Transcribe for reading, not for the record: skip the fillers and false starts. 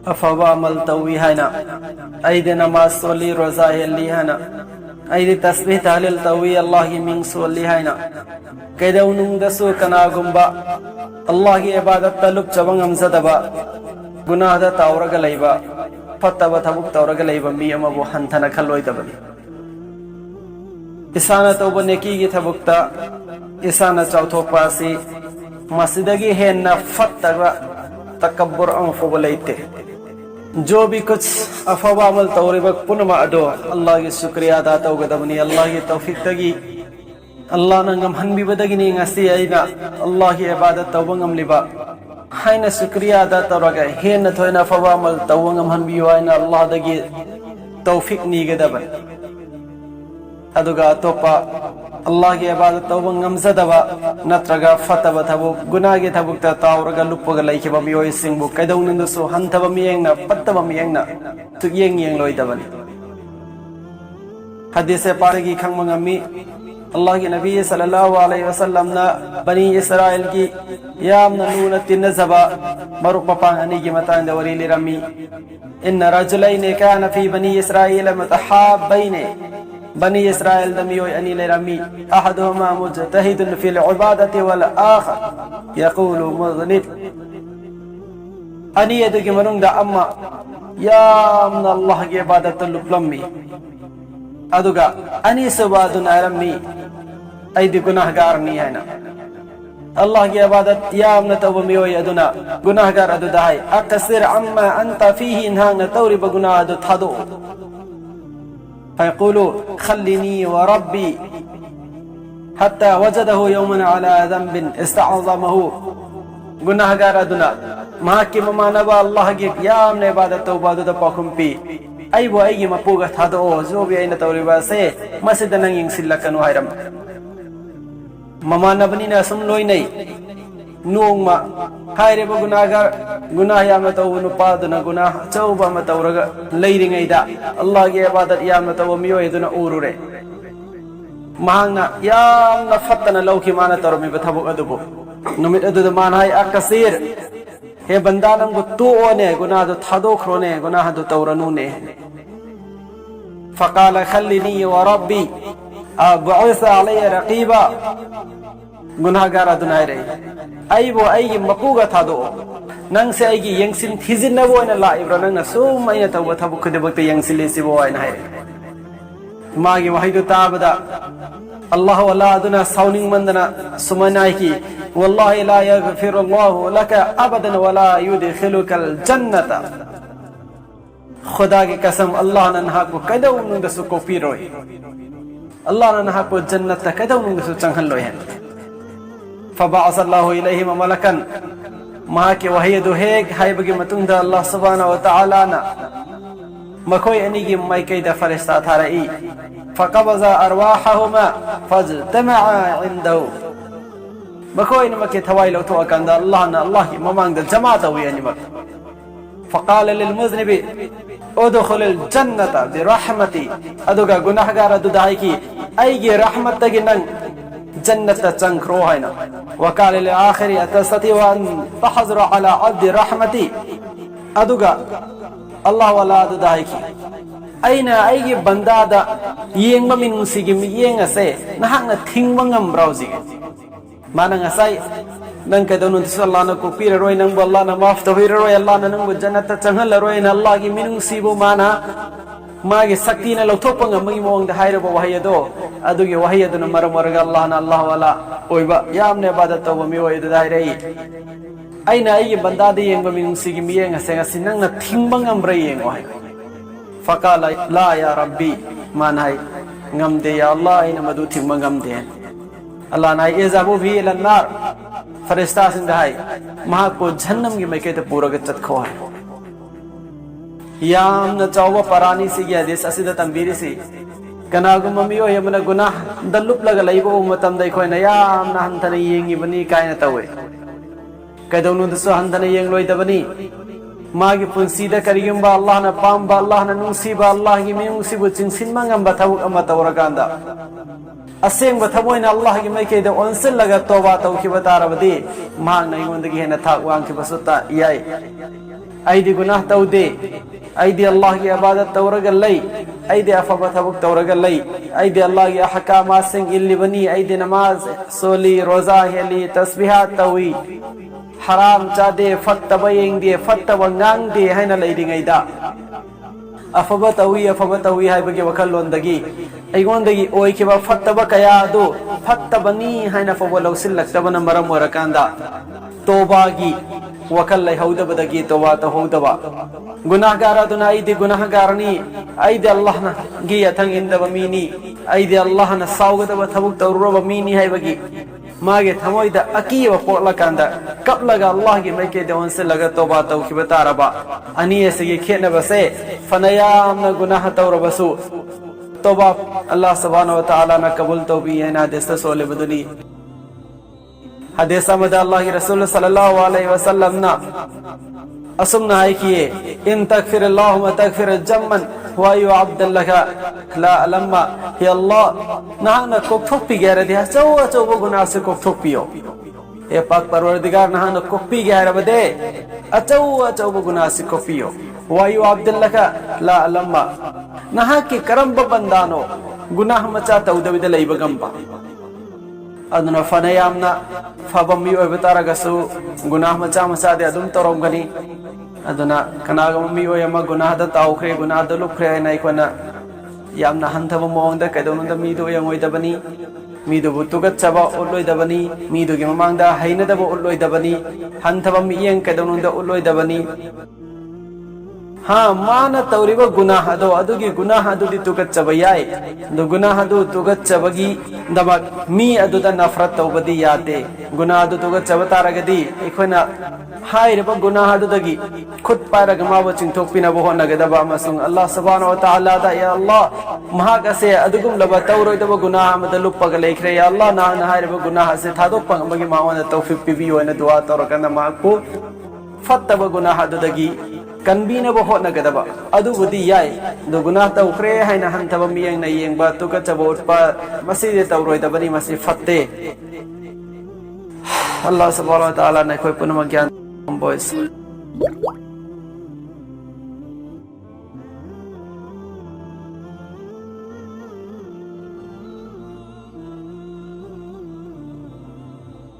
अफवा अमल तवी हैना ऐदे नमाज सोली रोजा हेली हैना ऐदे तस्बीह तहलील तवी अल्लाह की मिंग सोली हैना कैदौनुंग दसु कनागुंबा अल्लाह की इबादत तलुब चबंग हमसदबा गुनाह दा तावरग लैबा फत्तबा थबुक तावरग लैबा मी अमबु हंथना खलोइदबनी इसाना तौब नेकी की थबुकता इसाना चौथोपासी मस्जिदगी हेन्ना फत्तबा तकब्बुर अंफुब लैते जो भी कुछ अफवा अमल तौरिबक पुनमा अदो अल्लाह की शुक्रिया अदा तौगदबनी अल्लाह की तौफीक तगी अल्लाह नंगम हनबिबदगिनी ngasi aina Allah की इबादत तौबंगम लिबा हाइना शुक्रिया अदा तौरगा हेन थोइना अफवा अमल तौबंगम हनबियो आइना अल्लाह दगी तौफीक नीगदबन अदुगा तोपा अल्लाह की इबादत तौबंगम जदबा नत्रगा फतबा थबु गुनाह की थबुकता तावरगा लुपगा लैखिबा मियोय सिंगबु कैदौनिंदसु हंथबा मियंगना पत्तबा मियंगना तुयेंग येंग लोइदबनी हदीस पारगी खंगमंगमी अल्लाह के नबी सल्लल्लाहु अलैहि वसल्लम ना बनी इसराइल की यामना नून तिन जबा मरुक पपांगनी की मतांग दवरीली रमी इन रजुलैन कान फी बनी इसराइल मुतहाब्बैन बनी इसराइल दमियोय अनिल रमी अहदुहुमा मुजतहिदुन फिल इबादति वल आखर यक़ूलु मुज़निब अनि यदुगी मनुंग दा अम्मा यामना अल्लाह की इबादत लुप्लम्मी अदुगा अनि सुबादुन आरमी ऐदि गुनाहगार नी है ना अल्लाह की इबादत यामना तब मियोय अदुना गुनाहगार अदुदा है अकसिर अम्मा अंत फीही नहांग तौरिब गुनाह अदु थादो फयक़ूलु खल्लिनी व रब्बी हत्ता वजदहु यौमन अला ज़ंबिन इस्तअज़महु गुनाहगार अदुना महाकी ममानबा अल्लाह की यामना इबादत तौबा अदुदा पखुम्पी ऐबो ऐगी मपुगा थादो जो भी ऐना तौरिबा से मस्जिद नंग यंगसिल्लकनु हायरम ममानबनिना सुम लोई नहीं नोंगमा हायरेबो गुनाहगार गुनाह यामना तौबा नुपादुना गुनाह चौबा मा तौरगा लैरिङैदा अल्लाह की इबादत यामना तौबा मियोयदुना उरुरे महांगना यामना फत्तना लौखि माना तौरमिबा थबुक अदुबो नुमित अदुदा मान हाय अकसीर हे बंदा नंगु तोने गुनाह दो थादोख्रोने गुनाह दो तौरनुने फकाल खल्लिनी व रब्बी अबउस अलैहि रकीबा गुनाहगार अदुनाय रे ऐबो ऐगी मपुगा थादो नंग से ऐगी यंगसिन थिजिनबो ओइना लाइब्रा नंगना सुम ऐना तौबा थबु खुदेबक्ते यंगसिलेसिबो ओइना हाय मागी वहायदु ताबदा अल्लाह वला अदुना साउनिंग मंदना सुमनाय की वल्लाहि ला यगफिरुल्लाहु लका अबदन वला युदखिलुकल जन्नता खुदा की कसम अल्लाह ने नहाको कदौ नुंदसु को पीरोय अल्लाह ने नहाको जन्नत कदौ नुंदसु चंगहन लोय है फबअसल्लाहु इलैहिम मलकन मा के वहयदु हेग हायबगी मतुंदा अल्लाह सुब्हानहु व तआला ना मखोय अनिगी माइकैदा फरिश्ता थारई फकबजा अरवाहहुमा फजतमआ इंदहु मखोय नमके थवाई लौथो अकंदा अल्लाह ना अल्लाह की ममांग द जमा तवी अनिमक फकाल लिलमुज़निब उदखुल जन्नत बिरहमती अदुगा गुनाहगार अदुदाई की ऐगी रहमत तगी नंग जन्नत चंखरो हैना वकाल लिल आखिरी अतस्तति अन तहजर अला अब्द रहमती अदुगा अल्लाह वाला अदुदाई की ऐना ऐगी बंदादा येंगबा मिनुंसिगी मियेंगसे नहांगना थिंगबा ngambrawji माना ngasai nang kadonun Allah na kupiraroi nang Allah na maaf tawiraroi Allah na nang jannat changhalaroi na Allah gi minungsibu mana magi sakti na lawthokpa ngamagi mawang da hairaba wahayado adugi wahayado na maramaraga Allah na Allah wala oiba yamne ibadat tawba mi oidu dairei aina ai banda de yengba minungsigi miyeng asenga sinang na thingba ngamrai yeng wahai faqala la ya rabbi manai ngamde ya Allah ina madu thingba ngamde अल्लाह ना एजाबु भी लन्नार फरिश्ता सिंधाई महा को जन्नम की मैके ते पूरा गचत खो है याम न चावा परानी सी गया देश असिद तंबीरी सी कनागु ममियो यमना गुनाह दलुप लगा लइबो उमतम दai खोय न याम न हंथन येंगी बनी काय न तवे कदौनु दसो हंथन येंग लोय दबनी मागी पुंसीदा करिगंबा अल्लाह न पांबा अल्लाह न नुसीबा अल्लाह की मियुंसीबु चिंसिन मंगम बताबु अम्मा तवरगांदा असेंग बथबोइन अल्लाह की मैके दे ओनसिल लगा तौबा तौखि बतारबदी मांग नै गोंदगी हेना थाक वांग कि बसुता याय ꯑꯩꯗꯤ ꯒꯨꯅꯥꯍ ꯇꯧꯗꯦ ꯑꯩꯗꯤ ꯑꯜලාꯍꯒꯤ ಇಬಾದತ್ ತೌರಗ ಲೈ ಐದೆ ಅಫಬ ಥಬಕ್ ತೌರಗ ಲೈ ಐದೆ ಅಲ್ಲಾಹಗಿ ಅಹಕಾಮಾಸಿಂಗ್ ಇಲ್ಲಿಬನಿ ಐದೆ ನಮಾಜ್ ಸೋಲಿ ರೋಜಾ ಹೇಲಿ ತಸ್ಬಿಹಾತ್ ತವಿ ಹರಾಮ್ ಚಾದೆ ಫತ್ತಬ ಯೆಂಗ್ದೆ ಫತ್ತಬ ngang haina leidingaida afaba tawi haibagi wakhallondagi aigondagi oikiba fattaba kaya adu fattabani haina fabo lawsilaktabana maram orakanda tobagi wakal lai haudabadagi toba ta haudaba gunahgara duna aidi gunahgarani aidi allahna gi athang indaba mini aidi allahna saugadaba thabuk tawraba mini haibagi मागे थमोइदा अकीवा पोलकंदा कपलगा अल्लाह की मैके देवन से लगा तौबा तौखिबा तारबा अनियसे की खेनबसे फनयाम गुनाह तौरबसु तौबा अल्लाह सुब्हानहु व तआला न कबूल तौबी है ना देस सोले बदुनी हदीस में अल्लाह के रसूल सल्लल्लाहु अलैहि वसल्लम ना असुमना है कि इन तगफिर अल्लाहुम्मा तगफिर जम्मन वायु अब्दुल्लाह ला अलम्मा हे अल्लाह नहाना कोक्थोपी गैर दिया चौ गुनाह से कोक्थोपियो हे पाक परवरदिगार नहाना कोक्पी गैर बदे चौ गुनाह से कोपियो वायु अब्दुल्लाह ला अलम्मा नहा की करम बंदानो गुनाह मचा तौदविद लैबगंबा अदुना फनयामना फबमी ओबतारगसु गुनाह मचा मचा दे अदुम तोरमगनी अदुना कनागमी ओयमा गुनाह द ताउख्रे गुनाह द लुख्रे नाइकोना यामना हंथब मोंगदा कैदोनदा मीदो यंगोइदबनी मीदो बुतुगच्छबा उल्लोइदबनी मीदो गे ममांगदा हैनदब उल्लोइदबनी हंथब मियंग कैदोनदा उल्लोइदबनी हाँ माना तौरिबा गुनाह अदो अदुगी गुनाह अदुदी तुगच्छबा याय दो गुनाह अदु तुगच्छबगी दमक मी अदुदा नफरत तौबदी याते गुनाह अदु तुगच्छबा तारगदी इखोना हाइरबा गुनाह अदुदगी खुद पारग माबो चिंथोकपिनबो होनगदबा अमसुंग अल्लाह सुब्हानहु व तआला दा या अल्लाह महागसे अदुगुम लबा तौरोइदबा गुनाह अमद लुप्पग लेखरे या अल्लाह ना हाइरबा गुनाह से थादोक पंगबगी मावना तौफीक पिबियो न दुआ तौरकना माकु फत्तबा गुनाह अदुदगी कन्बीनबो होनगदबा अदुबुदी याय दो गुनाह तौख्रे हाइना हंथबा मियंग न येंगबा तुगच्छबा उत्पा मसीदे तौरोइदबनी मसी फत्ते अल्लाह सुब्हानहु व तआला ने कोई पुनम ज्ञान boys